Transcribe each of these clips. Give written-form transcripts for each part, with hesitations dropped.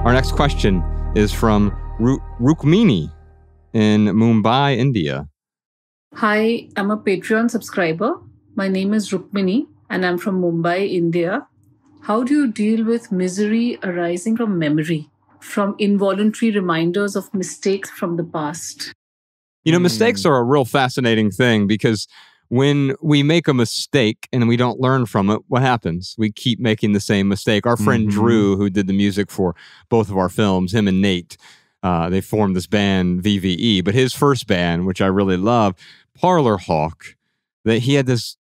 Our next question is from Rukmini in Mumbai, India. Hi, I'm a Patreon subscriber. My name is Rukmini and I'm from Mumbai, India. How do you deal with misery arising from memory, from involuntary reminders of mistakes from the past? You know, mistakes are a real fascinating thing because when we make a mistake and we don't learn from it, what happens? We keep making the same mistake. Our friend Drew, who did the music for both of our films, him and Nate, they formed this band VVE. But his first band, which I really love, Parlor Hawk, that he had this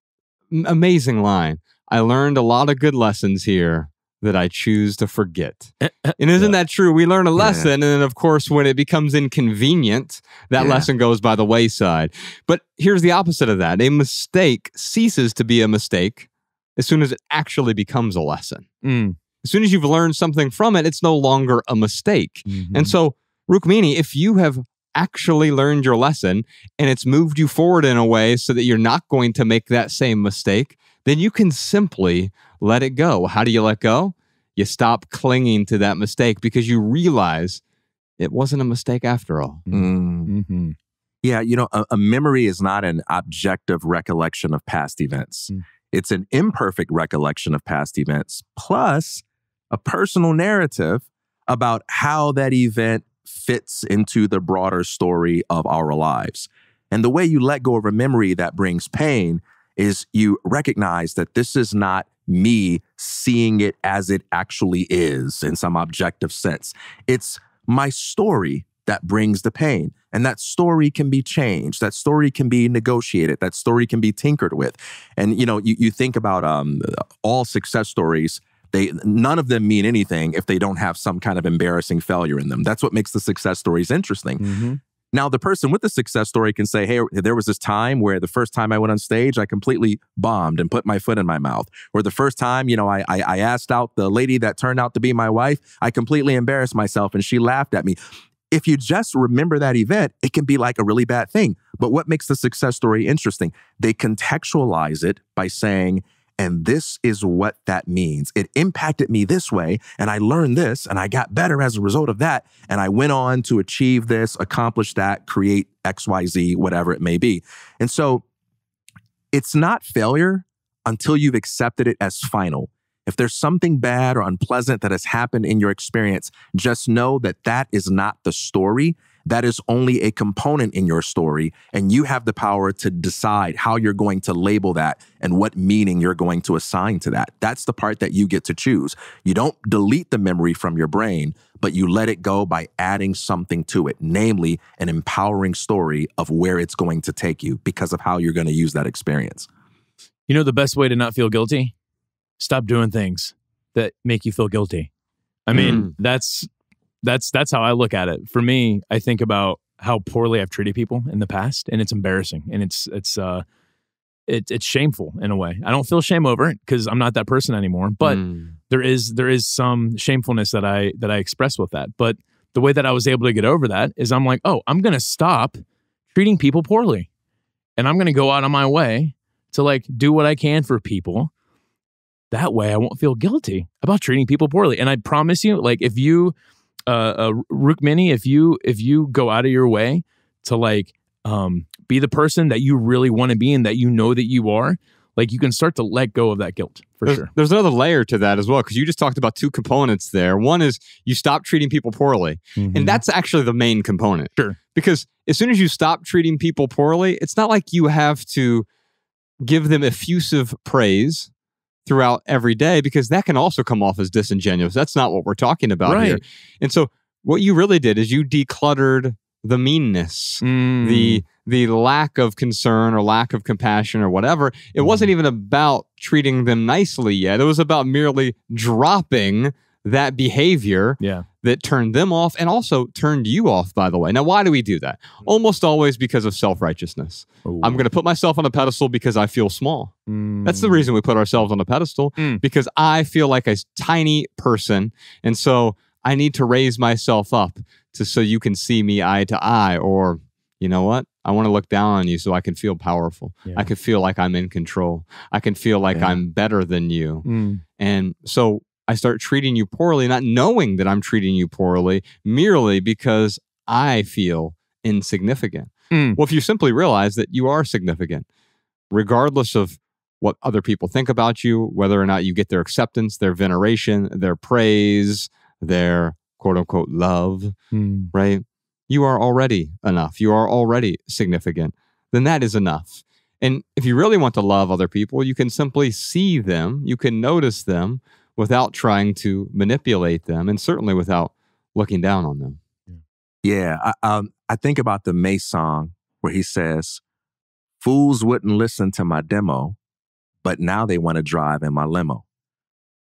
amazing line. I learned a lot of good lessons here that I choose to forget. And isn't that true? We learn a lesson, and then of course, when it becomes inconvenient, that lesson goes by the wayside. But here's the opposite of that. A mistake ceases to be a mistake as soon as it actually becomes a lesson. As soon as you've learned something from it, it's no longer a mistake. And so, Rukmini, if you have actually learned your lesson and it's moved you forward in a way so that you're not going to make that same mistake, then you can simply let it go. How do you let go? You stop clinging to that mistake because you realize it wasn't a mistake after all. Yeah, you know, a memory is not an objective recollection of past events. It's an imperfect recollection of past events, plus a personal narrative about how that event fits into the broader story of our lives. And the way you let go of a memory that brings pain is you recognize that this is not me seeing it as it actually is in some objective sense. It's my story that brings the pain. And that story can be changed. That story can be negotiated. That story can be tinkered with. And, you know, you think about all success stories, none of them mean anything if they don't have some kind of embarrassing failure in them. That's what makes the success stories interesting. Now, the person with the success story can say, hey, there was this time where the first time I went on stage, I completely bombed and put my foot in my mouth. Or the first time, you know, I asked out the lady that turned out to be my wife, I completely embarrassed myself and she laughed at me. If you just remember that event, it can be like a really bad thing. But what makes the success story interesting? They contextualize it by saying, and this is what that means. It impacted me this way, and I learned this, and I got better as a result of that, and I went on to achieve this, accomplish that, create XYZ, whatever it may be. And so it's not failure until you've accepted it as final. If there's something bad or unpleasant that has happened in your experience, just know that that is not the story. That is only a component in your story, and you have the power to decide how you're going to label that and what meaning you're going to assign to that. That's the part that you get to choose. You don't delete the memory from your brain, but you let it go by adding something to it, namely an empowering story of where it's going to take you because of how you're going to use that experience. You know the best way to not feel guilty? Stop doing things that make you feel guilty. I mean, that's how I look at it. For me, I think about how poorly I've treated people in the past, and it's embarrassing, and it's shameful in a way. I don't feel shame over it because I'm not that person anymore. But there is some shamefulness that I express with that. But the way that I was able to get over that is I'm like, oh, I'm gonna stop treating people poorly, and I'm gonna go out on my way to like do what I can for people. That way, I won't feel guilty about treating people poorly. And I promise you, like if you Rukmini, if you go out of your way to like be the person that you really want to be and that you know that you are, like you can start to let go of that guilt for sure. There's another layer to that as well, because you just talked about two components there. One is you stop treating people poorly, and that's actually the main component. Sure. Because as soon as you stop treating people poorly, it's not like you have to give them effusive praise throughout every day, because that can also come off as disingenuous. That's not what we're talking about here. And so what you really did is you decluttered the meanness, the lack of concern or lack of compassion or whatever. It wasn't even about treating them nicely yet. It was about merely dropping that behavior that turned them off and also turned you off, by the way. Now, why do we do that? Almost always because of self-righteousness. I'm going to put myself on a pedestal because I feel small. That's the reason we put ourselves on a pedestal, because I feel like a tiny person. And so I need to raise myself up so you can see me eye to eye. Or, you know what? I want to look down on you so I can feel powerful. I can feel like I'm in control. I can feel like I'm better than you. And so I start treating you poorly, not knowing that I'm treating you poorly, merely because I feel insignificant. Well, if you simply realize that you are significant, regardless of what other people think about you, whether or not you get their acceptance, their veneration, their praise, their quote unquote love, right? You are already enough. You are already significant. Then that is enough. And if you really want to love other people, you can simply see them. You can notice them without trying to manipulate them, and certainly without looking down on them. Yeah, I think about the Mace song where he says, "Fools wouldn't listen to my demo, but now they want to drive in my limo."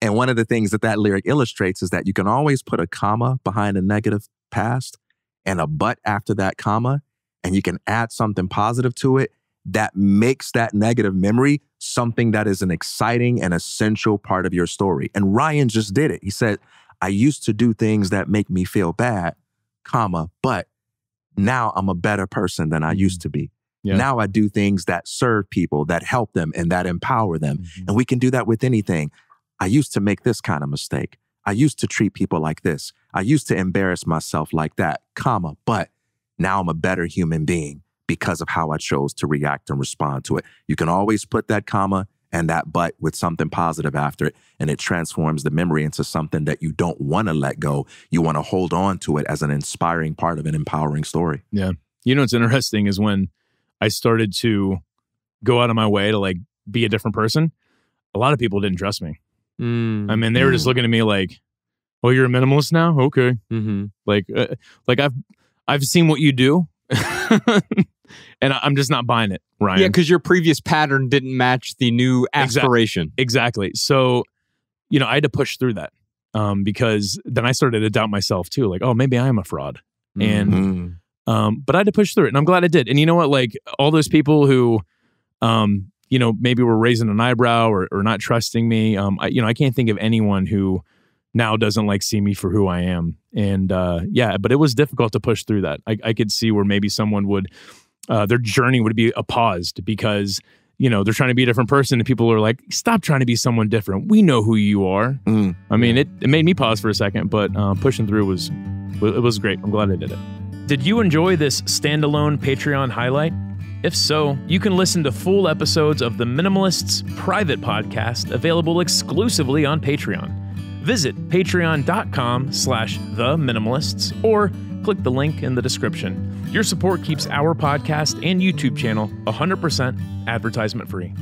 And one of the things that lyric illustrates is that you can always put a comma behind a negative past and a but after that comma, and you can add something positive to it that makes that negative memory something that is an exciting and essential part of your story. And Ryan just did it. He said, "I used to do things that make me feel bad, comma, but now I'm a better person than I used to be." Yeah. Now I do things that serve people, that help them, and that empower them. Mm-hmm. And we can do that with anything. I used to make this kind of mistake. I used to treat people like this. I used to embarrass myself like that, comma, but now I'm a better human being because of how I chose to react and respond to it. You can always put that comma and that but with something positive after it, and it transforms the memory into something that you don't want to let go. You want to hold on to it as an inspiring part of an empowering story. Yeah. You know what's interesting is when I started to go out of my way to like be a different person, a lot of people didn't trust me. I mean, they were just looking at me like, "Oh, you're a minimalist now? Okay." Mm-hmm. Like I've seen what you do, and I'm just not buying it, Ryan. Yeah, because your previous pattern didn't match the new aspiration. Exactly. So, you know, I had to push through that because then I started to doubt myself too. Like, oh, maybe I am a fraud, and but I had to push through it, and I'm glad I did. And you know what? Like all those people who, you know, maybe were raising an eyebrow or not trusting me. I can't think of anyone who now doesn't like see me for who I am. And yeah, but it was difficult to push through that. I could see where maybe someone would, their journey would be paused because, you know, they're trying to be a different person and people are like, "Stop trying to be someone different. We know who you are." I mean, it made me pause for a second, but pushing through was great. I'm glad I did it. Did you enjoy this standalone Patreon highlight? If so, you can listen to full episodes of the Minimalists private podcast available exclusively on Patreon. Visit patreon.com/theminimalists or click the link in the description. Your support keeps our podcast and YouTube channel 100% advertisement free.